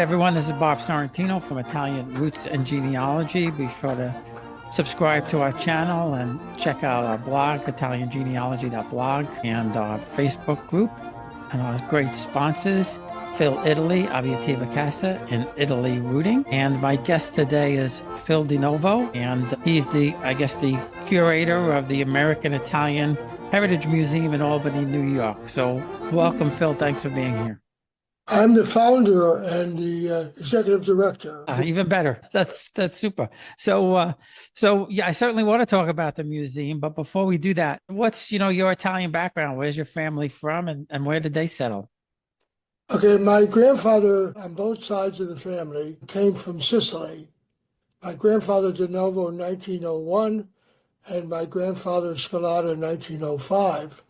everyone. This is Bob Sorrentino from Italian Roots and Genealogy. Be sure to subscribe to our channel and check out our blog, italiangenealogy.blog, and our Facebook group, and our great sponsors, Phil Italy, Aviativa Casa in Italy Rooting. And my guest today is Phil DiNovo, and he's the curator of the American Italian Heritage Museum in Albany, New York. So welcome, Phil. Thanks for being here. I'm the founder and the executive director. Even better. That's super. So yeah, I certainly want to talk about the museum, but before we do that, what's your Italian background? Where's your family from, and where did they settle? Okay, my grandfather on both sides of the family came from Sicily. My grandfather DiNovo in 1901, and my grandfather Scalata in 1905.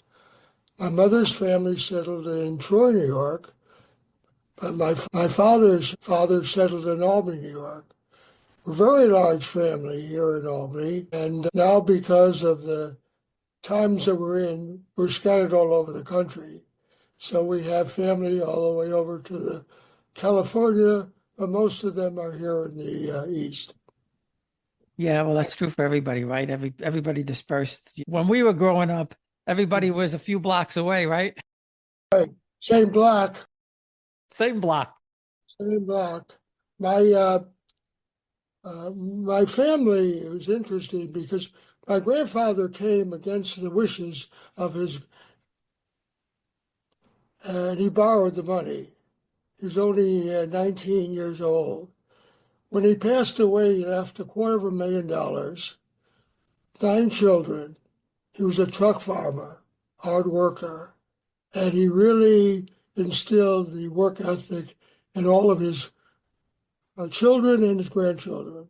My mother's family settled in Troy, New York. But my father's father settled in Albany, New York. We're a very large family here in Albany, and now because of the times that we're in, we're scattered all over the country. So we have family all the way over to California, but most of them are here in the East. Yeah, well, that's true for everybody, right? Everybody dispersed. When we were growing up, everybody was a few blocks away, right? Right. Same block. Same block. Same block. My family, it was interesting because my grandfather came against the wishes of and he borrowed the money. He was only 19 years old. When he passed away, he left $250,000, 9 children. He was a truck farmer, hard worker, and he really instilled the work ethic in all of his children and his grandchildren.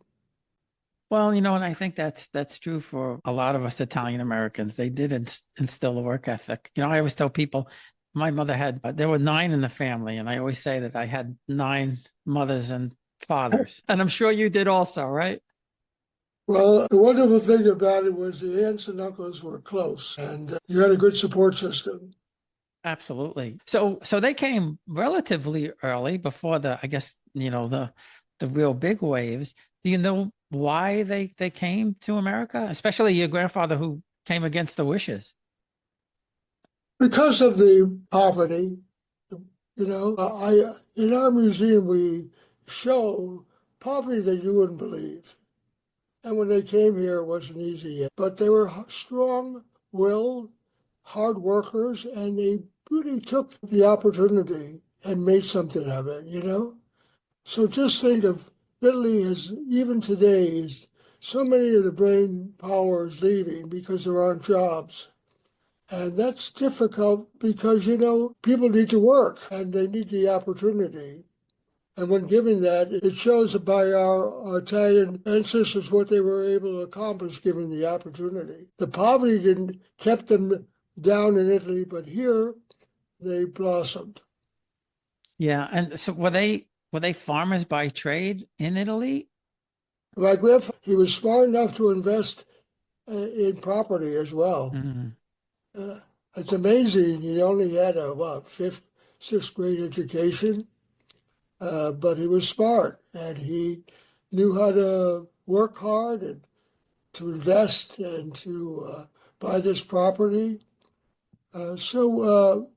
Well, and I think that's true for a lot of us Italian Americans. They did instill a work ethic. I always tell people my mother there were 9 in the family, and I always say that I had 9 mothers and fathers, and I'm sure you did also, right? Well, the wonderful thing about it was the aunts and uncles were close, and you had a good support system. Absolutely. So they came relatively early before the real big waves. Do you know why they came to America, especially your grandfather who came against the wishes? Because of the poverty, in our museum we show poverty that you wouldn't believe. And when they came here, it wasn't easy, but they were strong-willed, hard workers, and they really took the opportunity and made something of it, So just think of Italy as, even today, is so many of the brain power is leaving because there aren't jobs. And that's difficult because, people need to work and they need the opportunity. And when given that, it shows by our Italian ancestors what they were able to accomplish given the opportunity. The poverty kept them down in Italy, but here they blossomed. Yeah, and so were they farmers by trade in Italy? My grandfather, he was smart enough to invest in property as well. Mm-hmm. It's amazing. He only had a 5th, 6th grade education. But he was smart, and he knew how to work hard and to invest and to buy this property. So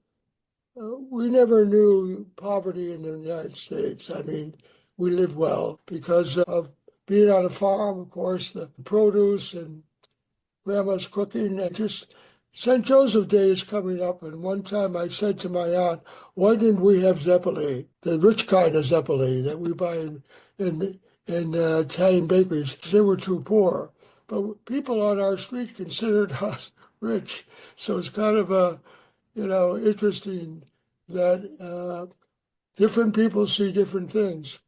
we never knew poverty in the United States. I mean, we lived well because of being on a farm, of course, the produce and grandma's cooking, and just St. Joseph Day is coming up, and one time I said to my aunt, why didn't we have Zeppoli, the rich kind of Zeppoli that we buy in Italian bakeries? They were too poor. But people on our street considered us rich. So it's kind of interesting that different people see different things.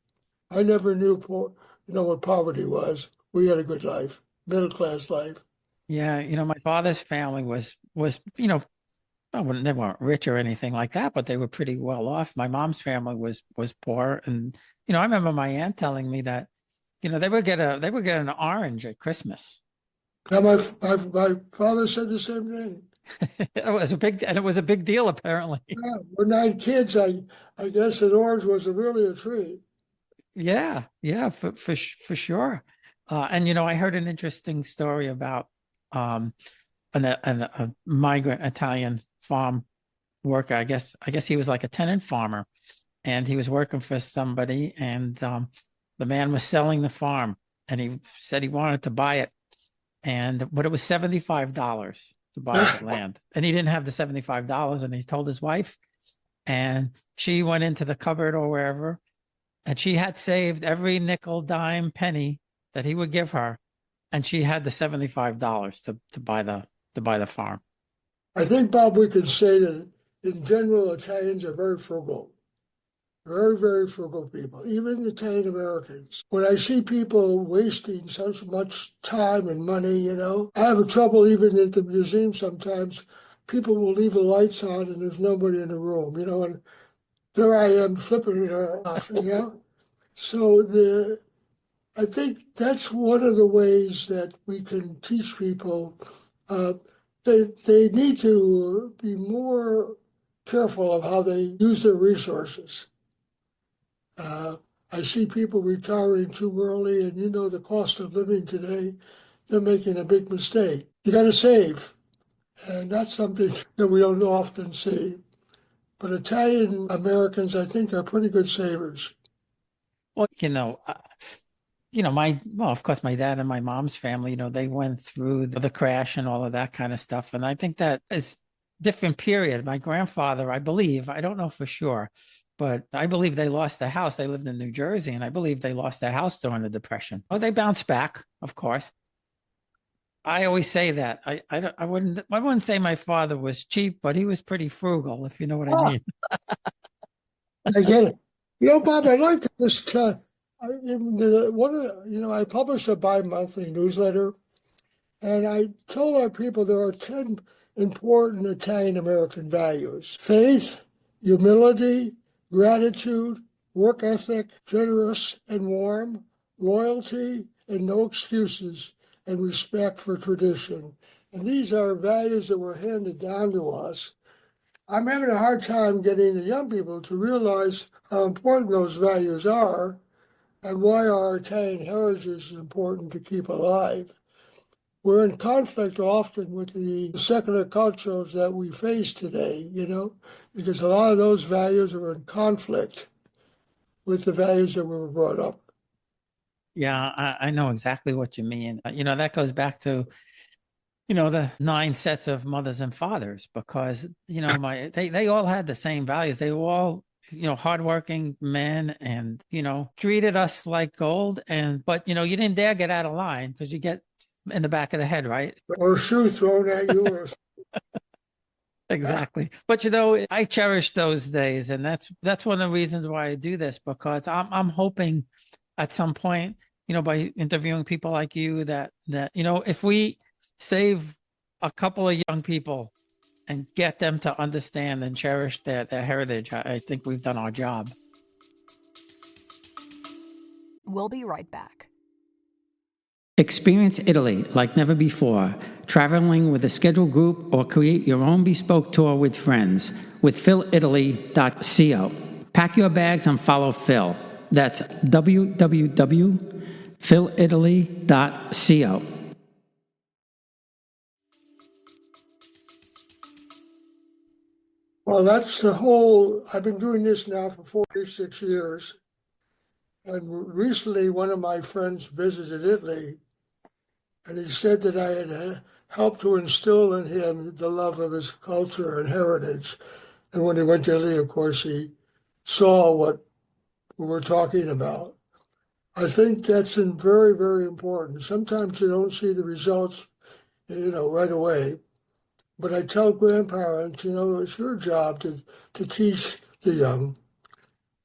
I never knew what poverty was. We had a good life, middle-class life. Yeah, my father's family was they weren't rich or anything like that, but they were pretty well off. My mom's family was poor, and I remember my aunt telling me that they would get an orange at Christmas. Now my father said the same thing. It was a big deal apparently. Yeah, we're 9 kids. I guess an orange was really a treat. Yeah, for sure. And I heard an interesting story about um a migrant Italian farm worker. I guess he was like a tenant farmer, and he was working for somebody, and the man was selling the farm, and he said he wanted to buy it, but it was $75 to buy the land, and he didn't have the $75, and he told his wife, and she went into the cupboard or wherever, and she had saved every nickel, dime, penny that he would give her, and she had the $75 to buy the farm. I think, Bob, we could say that in general, Italians are very frugal. Very, very frugal people, even Italian Americans. When I see people wasting so much time and money, I have a trouble even at the museum sometimes. People will leave the lights on and there's nobody in the room, and there I am flipping it off. So I think that's one of the ways that we can teach people. Uh, they need to be more careful of how they use their resources. Uh, I see people retiring too early, and the cost of living today, they're making a big mistake. You got to save, and that's something that we don't often see. But Italian Americans, I think, are pretty good savers. Well, of course, my dad and my mom's family, they went through the crash and all of that kind of stuff. And I think that is different period. My grandfather, I believe, I don't know for sure, but I believe they lost their house. They lived in New Jersey, and I believe they lost their house during the Depression. Oh, they bounced back, of course. I always say that. I wouldn't say my father was cheap, but he was pretty frugal, if you know what I Ah, mean. I get it. Bob, I'd like to just one of I publish a bi-monthly newsletter. And I told our people there are 10 important Italian American values: faith, humility, gratitude, work ethic, generous and warm, loyalty, and no excuses, and respect for tradition. And these are values that were handed down to us. I'm having a hard time getting the young people to realize how important those values are and why our Italian heritage is important to keep alive. We're in conflict often with the secular cultures that we face today, because a lot of those values are in conflict with the values that we were brought up. Yeah, I know exactly what you mean. That goes back to, the nine sets of mothers and fathers, because, they all had the same values. They were all, hardworking men, and, treated us like gold. But, you didn't dare get out of line because you get in the back of the head, right? Or a shoe thrown at you, or Exactly. But I cherish those days, and that's one of the reasons why I do this, because I'm hoping at some point, by interviewing people like you, that if we save a couple of young people and get them to understand and cherish their heritage, I think we've done our job. We'll be right back. Experience Italy like never before, traveling with a scheduled group or create your own bespoke tour with friends with philitaly.co. Pack your bags and follow Phil. That's www.philitaly.co. well, I've been doing this now for 46 years. And recently, one of my friends visited Italy, and he said that I had helped to instill in him the love of his culture and heritage. And when he went to Italy, of course, he saw what we were talking about. I think that's very, very important. Sometimes you don't see the results, right away. But I tell grandparents, it's your job to teach the young.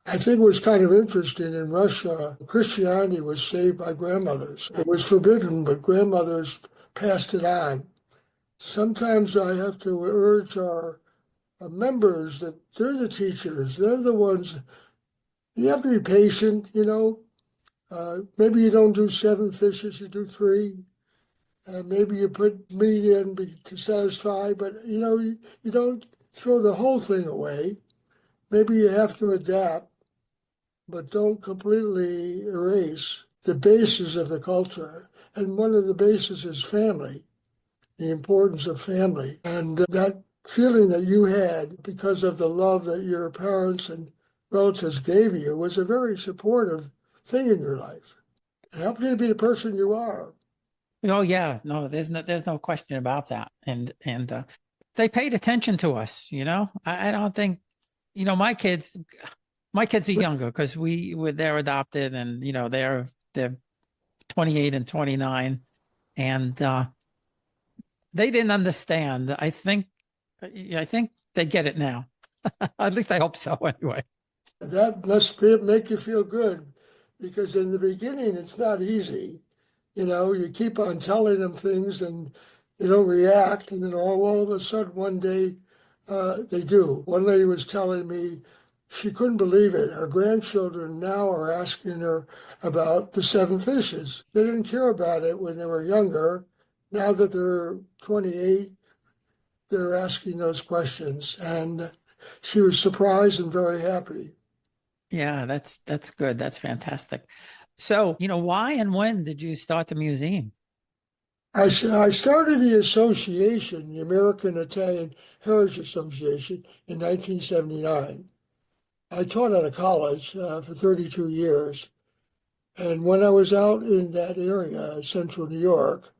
I think it was kind of interesting in Russia, Christianity was saved by grandmothers. It was forbidden, but grandmothers passed it on. Sometimes I have to urge our members that they're the teachers, they're the ones. You have to be patient. Maybe you don't do 7 fishes, you do three. Maybe you put meat in to satisfy, but you don't throw the whole thing away. Maybe you have to adapt. but don't completely erase the basis of the culture. And one of the bases is family, the importance of family. And that feeling that you had because of the love that your parents and relatives gave you was a very supportive thing in your life. It helped you to be the person you are. Oh yeah, no, there's no question about that. And they paid attention to us, you know. I don't think, you know, my kids are younger because they're adopted, and you know they're 28 and 29, and they didn't understand. I think they get it now. At least I hope so anyway. That must make you feel good because in the beginning it's not easy. You know, you keep on telling them things and they don't react, and then all of a sudden one day they do. One lady was telling me she couldn't believe it. Her grandchildren now are asking her about the seven fishes. They didn't care about it when they were younger. Now that they're 28, they're asking those questions. And she was surprised and very happy. Yeah, that's good. That's fantastic. So, you know, why and when did you start the museum? I started the association, the American Italian Heritage Association, in 1979. I taught at a college for 32 years. And when I was out in that area, central New York,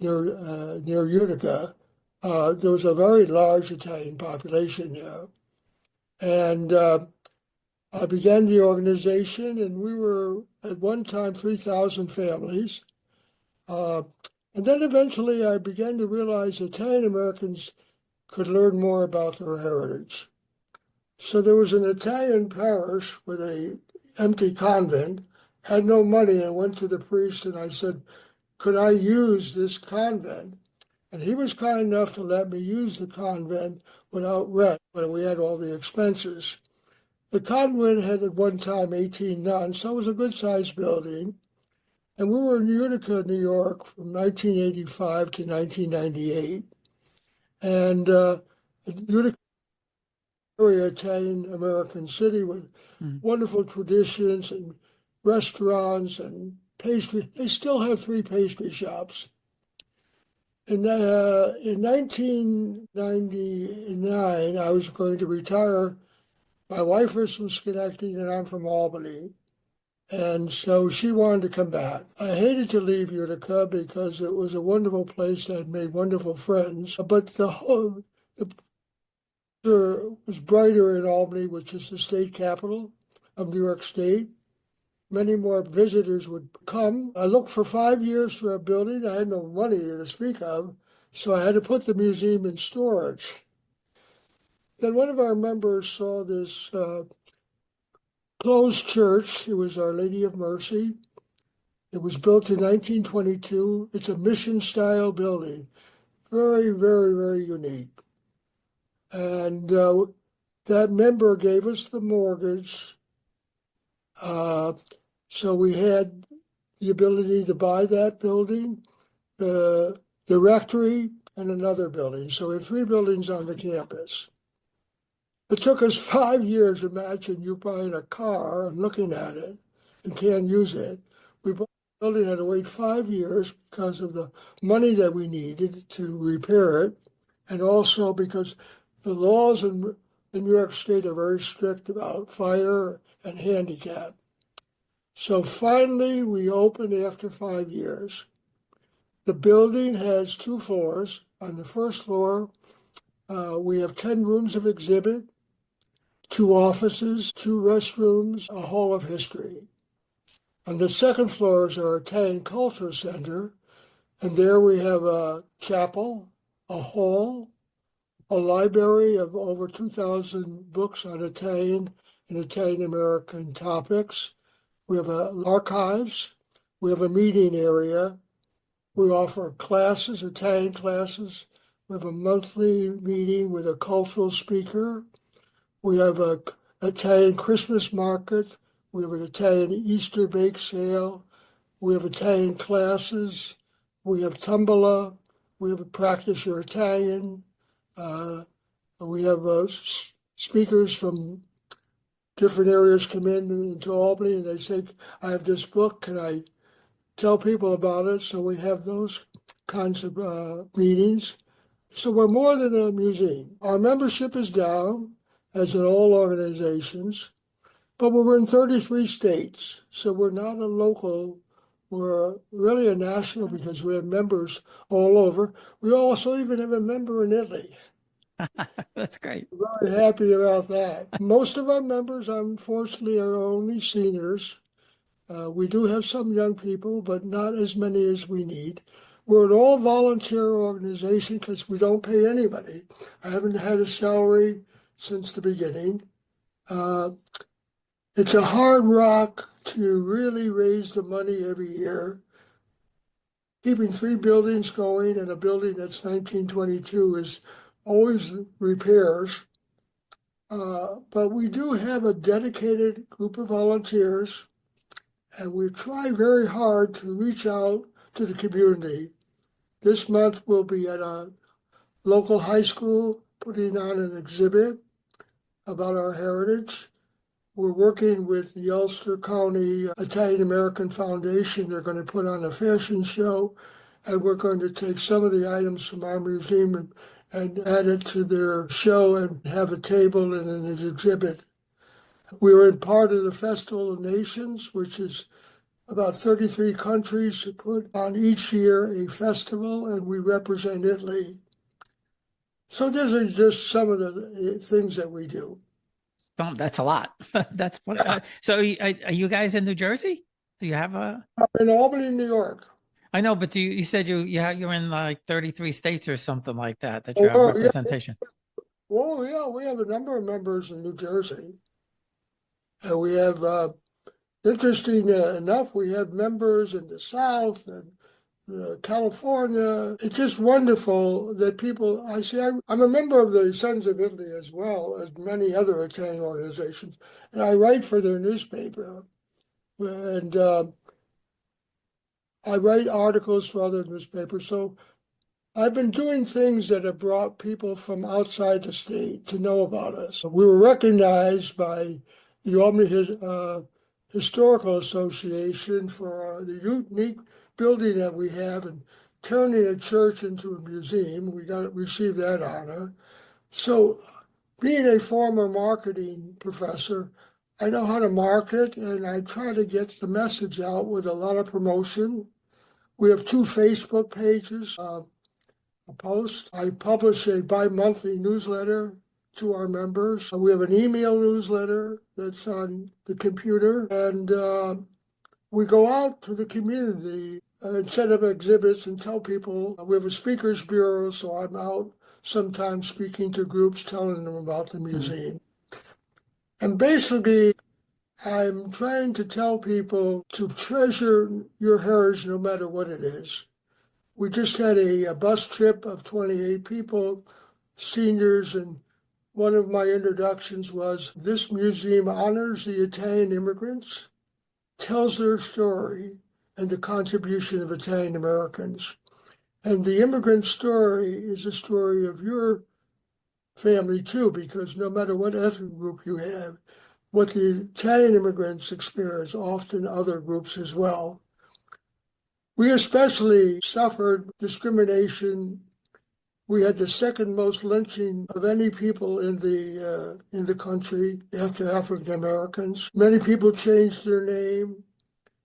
near Utica, there was a very large Italian population there. And I began the organization, and we were at one time 3,000 families. Uh, and then eventually I began to realize Italian Americans could learn more about their heritage. So there was an Italian parish with a empty convent, had no money, and went to the priest and I said, could I use this convent? And he was kind enough to let me use the convent without rent, but we had all the expenses. The convent had at one time 18 nuns, so it was a good sized building. And we were in Utica, New York from 1985 to 1998. And Utica, very Italian American city with Mm. wonderful traditions and restaurants and pastry. They still have three pastry shops. In 1999, I was going to retire. My wife was from Schenectady and I'm from Albany. And so she wanted to come back. I hated to leave Utica because it was a wonderful place. I'd made wonderful friends. But the picture was brighter in Albany, which is the state capital of New York State. Many more visitors would come. I looked for 5 years for a building. I had no money to speak of, so I had to put the museum in storage. Then one of our members saw this closed church. It was Our Lady of Mercy. It was built in 1922. It's a mission style building, very, very, very unique. And that member gave us the mortgage. So we had the ability to buy that building, the rectory, and another building. So we had three buildings on the campus. It took us 5 years. Imagine you buying a car and looking at it and can't use it. We bought the building, had to wait 5 years because of the money that we needed to repair it, and also because the laws in New York State are very strict about fire and handicap. So finally, we opened after 5 years. The building has two floors. On the first floor, we have 10 rooms of exhibit, two offices, two restrooms, a hall of history. On the second floor is our Italian Culture Center, and there we have a chapel, a hall, a library of over 2,000 books on Italian and Italian American topics. We have archives. We have a meeting area. We offer classes, Italian classes. We have a monthly meeting with a cultural speaker. We have a Italian Christmas market. We have an Italian Easter bake sale. We have Italian classes. We have tombola. We have a Practice Your Italian. We have speakers from different areas come in into Albany and they say, I have this book, can I tell people about it? So we have those kinds of meetings. So we're more than a museum. Our membership is down, as in all organizations, but we're in 33 states. So we're not a local, we're really a national because we have members all over. We also even have a member in Italy. That's great. Very happy about that. Most of our members, unfortunately, are only seniors. We do have some young people, but not as many as we need. We're an all volunteer organization because we don't pay anybody. I haven't had a salary since the beginning. It's a hard rock to really raise the money every year. Keeping 3 buildings going and a building that's 1922 is always repairs. But we do have a dedicated group of volunteers, and we try very hard to reach out to the community. This month we'll be at a local high school putting on an exhibit about our heritage. We're working with the Ulster County Italian American Foundation. They're going to put on a fashion show, and we're going to take some of the items from our museum and add it to their show and have a table and an exhibit. We were in part of the Festival of Nations, which is about 33 countries put on each year a festival, and we represent Italy. So these are just some of the things that we do. Oh, that's a lot. That's funny. So are you guys in New Jersey? Do you have a? In Albany, New York. I know, but you said you're in like 33 states or something like that you have Oh, yeah. representation. Oh, yeah, we have a number of members in New Jersey. And we have, interesting enough, we have members in the South and California. It's just wonderful that people, I see, I'm a member of the Sons of Italy as well as many other Italian organizations, and I write for their newspaper. And I write articles for other newspapers. So I've been doing things that have brought people from outside the state to know about us. We were recognized by the Albany Historical Association for the unique building that we have and turning a church into a museum. We received that honor. So being a former marketing professor, I know how to market and I try to get the message out with a lot of promotion. We have 2 Facebook pages. Post. I publish a bi-monthly newsletter to our members. We have an email newsletter that's on the computer, and we go out to the community and set up exhibits and tell people. We have a speakers bureau, so I'm out sometimes speaking to groups, telling them about the museum. And basically, I'm trying to tell people to treasure your heritage no matter what it is. We just had a bus trip of 28 people, seniors, and one of my introductions was this museum honors the Italian immigrants, tells their story, and the contribution of Italian Americans. And the immigrant story is a story of your family too, because no matter what ethnic group you have, what the Italian immigrants experience, often other groups as well. We especially suffered discrimination. We had the second most lynching of any people in the country after African Americans. Many people changed their name.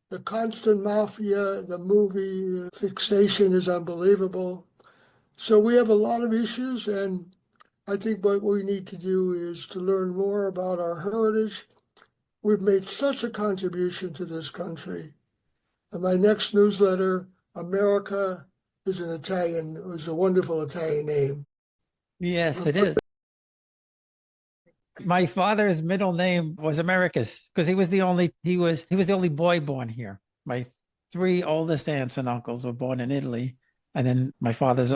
The constant mafia, the movie fixation is unbelievable. So we have a lot of issues, and I think what we need to do is to learn more about our heritage. We've made such a contribution to this country. And my next newsletter, America is a wonderful Italian name. Yes, it is. My father's middle name was Americus because he was the only boy born here. My 3 oldest aunts and uncles were born in Italy, and then my father's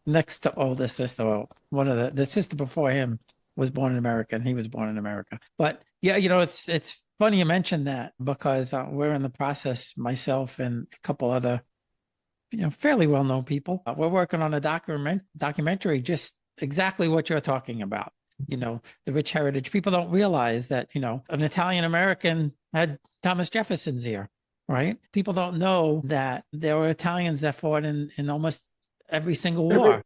next to oldest sister, well, one of the sister before him was born in America, and he was born in America. But yeah, it's funny you mentioned that because we're in the process, myself and a couple other, fairly well-known people. We're working on a documentary, just exactly what you're talking about. the rich heritage. People don't realize that, an Italian American had Thomas Jefferson's ear, right? People don't know that there were Italians that fought in almost every single war.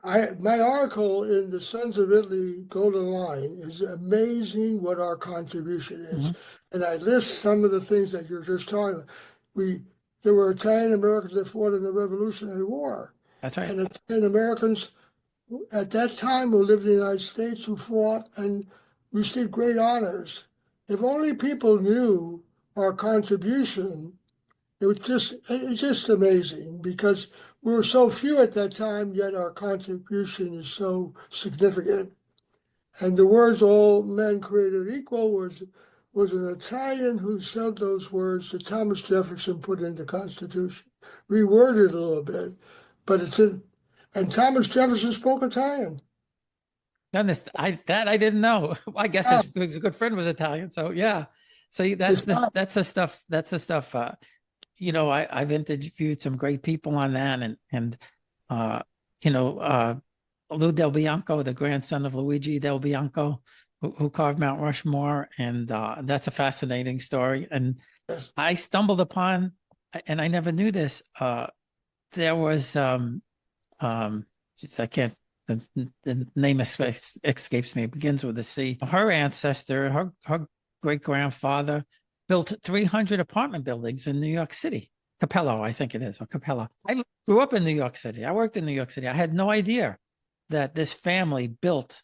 My article in the Sons of Italy Golden Line is amazing what our contribution is. And I list some of the things that you're just talking about. There were Italian Americans that fought in the Revolutionary War. That's right. And Italian Americans at that time who lived in the United States who fought and received great honors. If only people knew our contribution, it's just amazing because we were so few at that time, yet our contribution is so significant. And the words "all men created equal" was an Italian who said those words that Thomas Jefferson put in the Constitution, reworded a little bit, but it's in. And Thomas Jefferson spoke Italian. I didn't know. I guess his good friend was Italian, so yeah. So that's the stuff. That's the stuff. I've interviewed some great people on that, and Lou Del Bianco, the grandson of Luigi Del Bianco, who carved Mount Rushmore, and that's a fascinating story. And I stumbled upon, and I never knew this. There was I can't. The name escapes me. It begins with a C. Her ancestor, her great grandfather, built 300 apartment buildings in New York City. Capello, I think it is, or Capella. I grew up in New York City. I worked in New York City. I had no idea that this family built,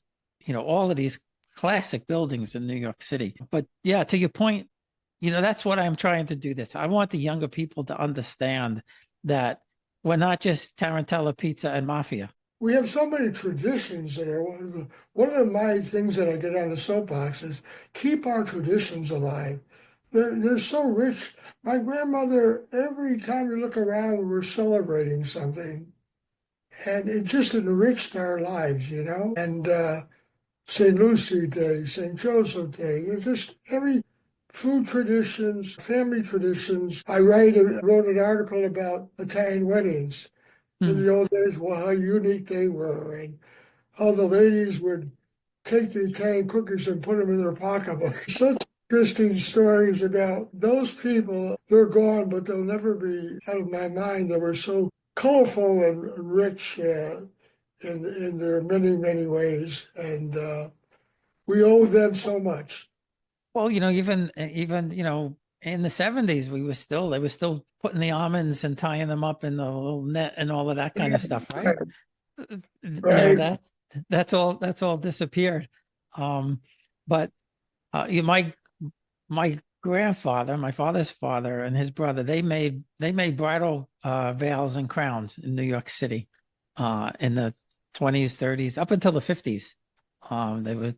all of these classic buildings in New York City. But yeah, to your point, that's what I'm trying to do this. I want the younger people to understand that we're not just Tarantella pizza and mafia. We have so many traditions that are one of my things that I get on the soapbox is keep our traditions alive. They're so rich. My grandmother, every time you look around, we were celebrating something. And it just enriched our lives, And St. Lucie Day, St. Joseph Day, it's just every food traditions, family traditions. I wrote an article about Italian weddings in the old days, how unique they were, and how the ladies would take the Italian cookies and put them in their pocketbook. Such interesting stories about those people. They're gone, but they'll never be out of my mind. They were so colorful and rich in their many, many ways, and we owe them so much. Well, even in the 70s, they were still putting the almonds and tying them up in the little net and all of that kind of stuff, right? Right. That's all disappeared. But my grandfather, my father's father, and his brother, they made bridal veils and crowns in New York City in the 20s, 30s, up until the 50s. They were,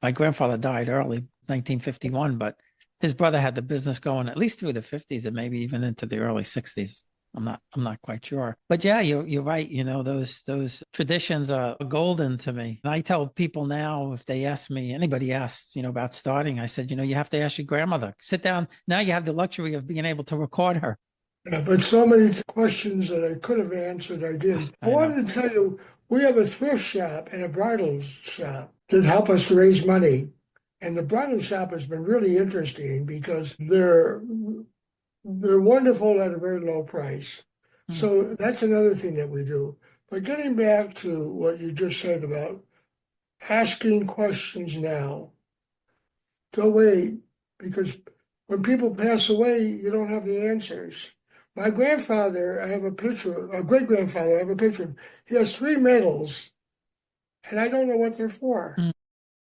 my grandfather died early, 1951, but his brother had the business going at least through the 50s and maybe even into the early 60s. I'm not quite sure, but yeah, you're right. Those traditions are golden to me. And I tell people now, if they ask me, anybody asks, about starting, I said, you have to ask your grandmother. Sit down. Now you have the luxury of being able to record her. Yeah, but so many questions that I could have answered, I didn't. I wanted to tell you, we have a thrift shop and a bridal shop that help us to raise money. And the bridal shop has been really interesting because they're wonderful at a very low price. So that's another thing that we do. But getting back to what you just said about asking questions now, don't wait, because when people pass away, you don't have the answers. My grandfather, I have a picture, a great grandfather, I have a picture. He has 3 medals, and I don't know what they're for.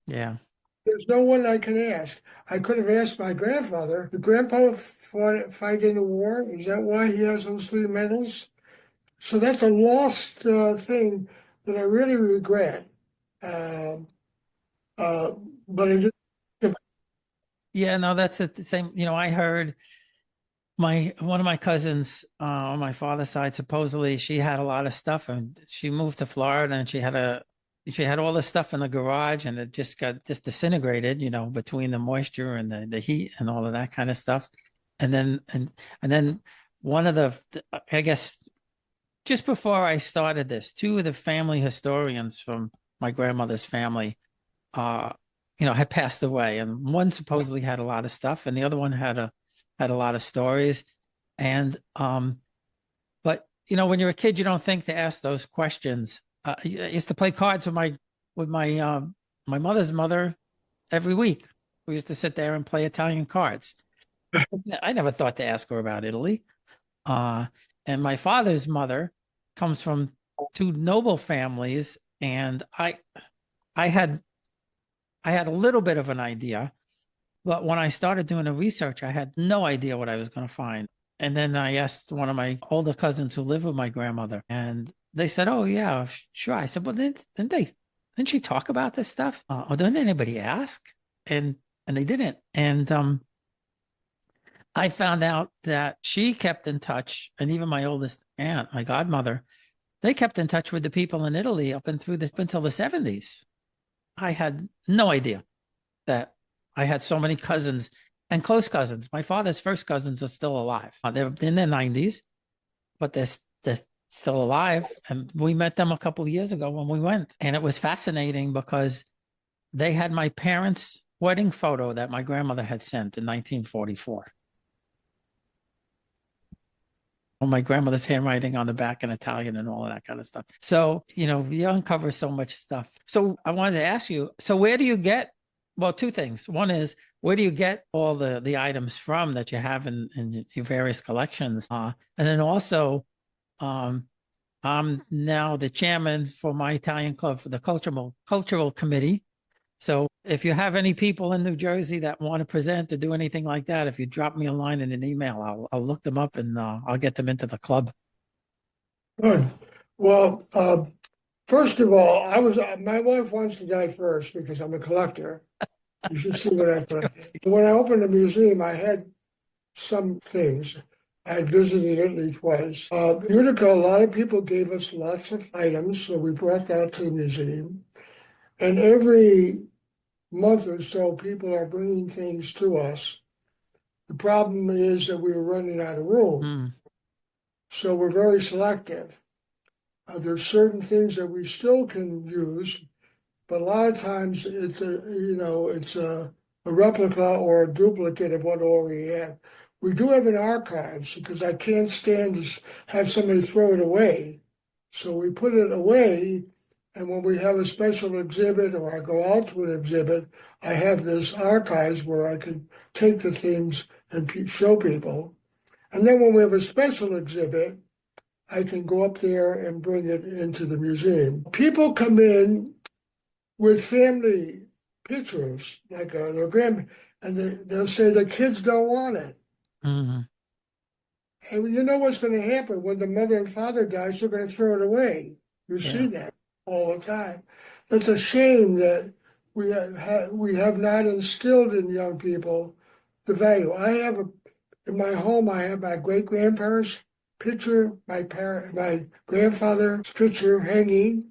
Yeah. There's no one I can ask. I could have asked my grandfather. Did Grandpa fight in the war? Is that why he has those 3 medals? So that's a lost thing that I really regret. But I just. Yeah, no, that's the same. I heard one of my cousins on my father's side, supposedly she had a lot of stuff and she moved to Florida and she had all this stuff in the garage and it just got disintegrated, between the moisture and the heat and all of that kind of stuff. And then one of I guess just before I started this, 2 of the family historians from my grandmother's family, uh, had passed away, and one supposedly had a lot of stuff, and the other one had a lot of stories, and but when you're a kid, you don't think to ask those questions. I used to play cards with my mother's mother every week. We used to sit there and play Italian cards. I never thought to ask her about Italy. Uh, and my father's mother comes from two noble families, and I had I had a little bit of an idea, but when I started doing the research, I had no idea what I was going to find. And then I asked one of my older cousins who live with my grandmother, and they said, "Oh yeah, sure." I said, "Well, didn't she talk about this stuff? Or didn't anybody ask?" And they didn't. And I found out that she kept in touch, and even my oldest aunt, my godmother, they kept in touch with the people in Italy up until the 70s. I had no idea that I had so many cousins and close cousins. My father's first cousins are still alive. They're in their 90s, but they're still alive. And we met them a couple of years ago when we went. And it was fascinating because they had my parents' wedding photo that my grandmother had sent in 1944. My grandmother's handwriting on the back in Italian and all of that kind of stuff. So, you uncover so much stuff. So I wanted to ask you, so where do you get, well, two things. One is, where do you get all the items from that you have in your various collections? And then also, I'm now the chairman for my Italian club for the cultural committee. So if you have any people in New Jersey that want to present or do anything like that, if you drop me a line in an email, I'll look them up and I'll get them into the club. Good. Well, first of all, my wife wants to die first because I'm a collector. You should see what I collect. When I opened the museum, I had some things. I had visited Italy twice. Utica, a lot of people gave us lots of items, so we brought that to the museum. And every month or so, people are bringing things to us. The problem is that we were running out of room, so we're very selective. There's certain things that we still can use, but a lot of times it's a replica or a duplicate of what already have. We do have an archives because I can't stand to have somebody throw it away. So we put it away, and when we have a special exhibit or I go out to an exhibit, I have this archives where I can take the things and show people. And then when we have a special exhibit, I can go up there and bring it into the museum. People come in with family pictures, like their and they'll say the kids don't want it. Mm-hmm. And you know what's going to happen when the mother and father dies? They're going to throw it away. You see that all the time. It's a shame that we have not instilled in young people the value. In my home, I have my great grandparents' picture, my grandfather's picture hanging,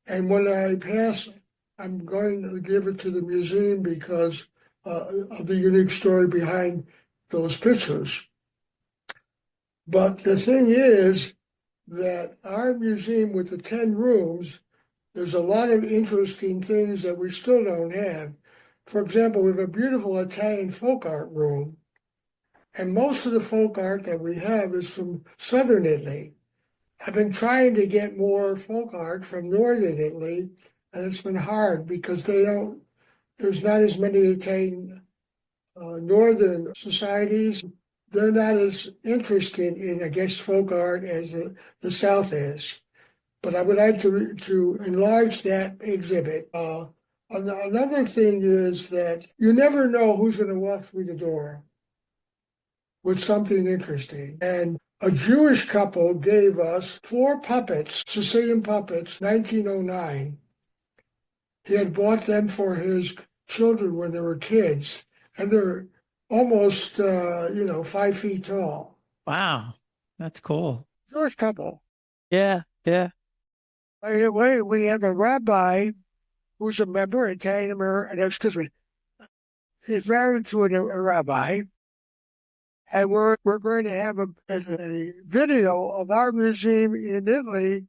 and when I pass, I'm going to give it to the museum because of the unique story behind those pictures. But the thing is that our museum with the 10 rooms, there's a lot of interesting things that we still don't have. For example, we have a beautiful Italian folk art room, and most of the folk art that we have is from southern Italy. I've been trying to get more folk art from northern Italy, and it's been hard because there's not as many Italian northern societies. They're not as interested in, I guess, folk art as the South is. But I would like to enlarge that exhibit. Another thing is that you never know who's going to walk through the door with something interesting. And a Jewish couple gave us 4 puppets, Sicilian puppets, 1909. He had bought them for his children when they were kids, and they're almost, 5 feet tall. Wow, that's cool. Jewish couple. Yeah, yeah. By the way, we have a rabbi who's a member, Italian American, excuse me, he's married to a rabbi, and we're going to have a video of our museum in Italy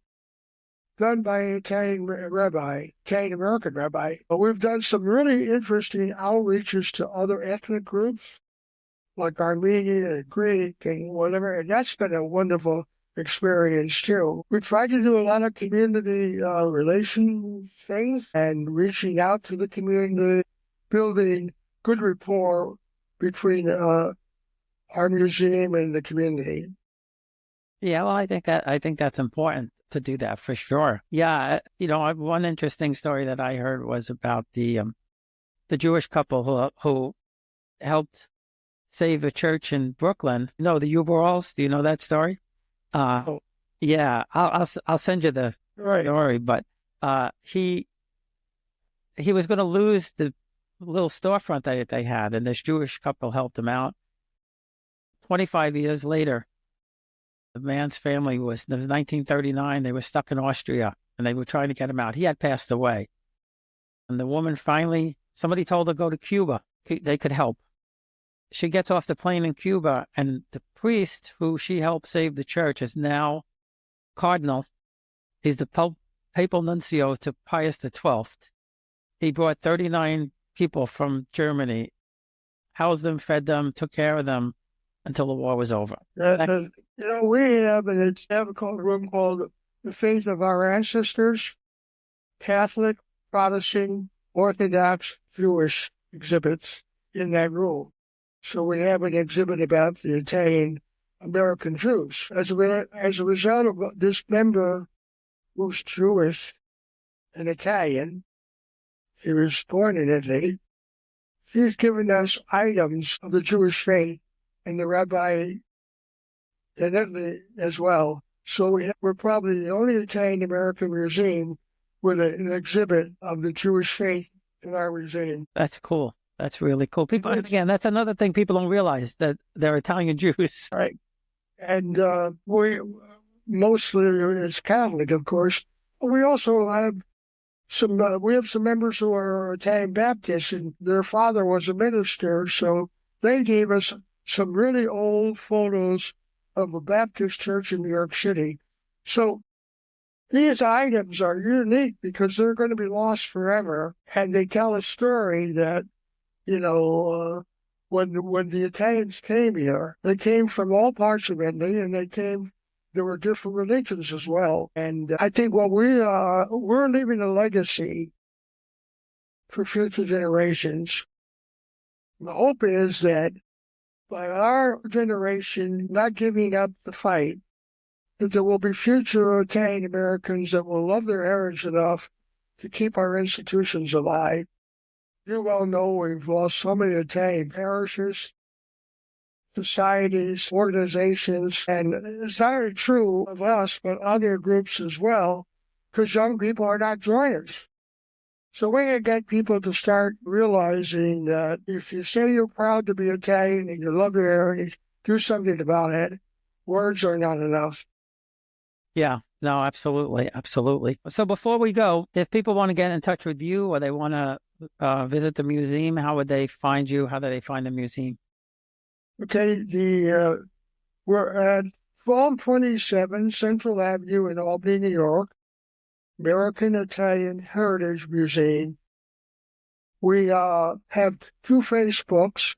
done by an Italian rabbi, Italian-American rabbi. But we've done some really interesting outreaches to other ethnic groups, like Armenian and Greek and whatever, and that's been a wonderful experience too. We tried to do a lot of community relation things and reaching out to the community, building good rapport between our museum and the community. Yeah, well, I think that's important to do that for sure. Yeah, one interesting story that I heard was about the Jewish couple who helped save a church in Brooklyn. No, the Uberalls. Do you know that story? Oh, Yeah, I'll send you the right. story. But he was going to lose the little storefront that they had, and this Jewish couple helped him out. 25 years later, the man's family it was 1939. They were stuck in Austria, and they were trying to get him out. He had passed away, and the woman finally, somebody told her to go to Cuba. They could help. She gets off the plane in Cuba, and the priest who she helped save the church is now cardinal. He's the papal nuncio to Pius XII. He brought 39 people from Germany, housed them, fed them, took care of them until the war was over. We have an example room called The Faith of Our Ancestors, Catholic, Protestant, Orthodox, Jewish exhibits in that room. So we have an exhibit about the Italian American Jews. As a result of this member who's Jewish and Italian, he was born in Italy, he's given us items of the Jewish faith and the rabbi in Italy as well. So we're probably the only Italian-American museum with an exhibit of the Jewish faith in our museum. That's cool. That's really cool. People, again, that's another thing people don't realize, that they're Italian Jews. Right. And we mostly is Catholic, of course. We also have some members who are Italian Baptists, and their father was a minister, so they gave us some really old photos of a Baptist church in New York City. So these items are unique because they're going to be lost forever, and they tell a story that, when the Italians came here, they came from all parts of Italy, and there were different religions as well. And I think what we're leaving a legacy for future generations. The hope is that by our generation not giving up the fight, that there will be future Italian Americans that will love their heritage enough to keep our institutions alive. You well know we've lost so many Italian parishes, societies, organizations, and it's not only true of us, but other groups as well, because young people are not joiners. So we're going to get people to start realizing that if you say you're proud to be Italian and you love your heritage, do something about it. Words are not enough. Yeah, no, absolutely. Absolutely. So before we go, if people want to get in touch with you or they want to visit the museum, how would they find you? How do they find the museum? Okay, we're at 1227 Central Avenue in Albany, New York, American Italian Heritage Museum. We have two Facebooks,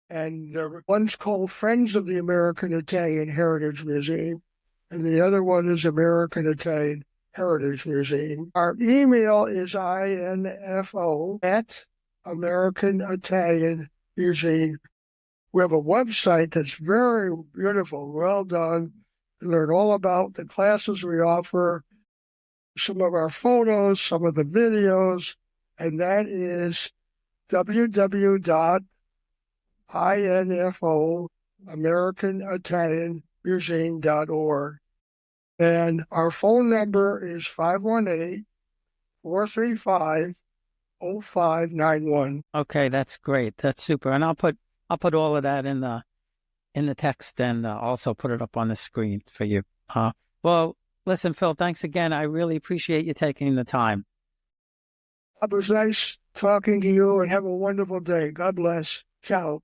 and one's called Friends of the American Italian Heritage Museum, and the other one is American Italian Heritage Museum. Our email is info@American Italian Museum. We have a website that's very beautiful, well done. You learn all about the classes we offer, some of our photos, some of the videos, and that is www.info.AmericanItalianMuseum.org. And our phone number is 518-435-0591. Okay, that's great. That's super. And I'll put all of that in the text and also put it up on the screen for you. Well, listen, Phil, thanks again. I really appreciate you taking the time. It was nice talking to you, and have a wonderful day. God bless. Ciao.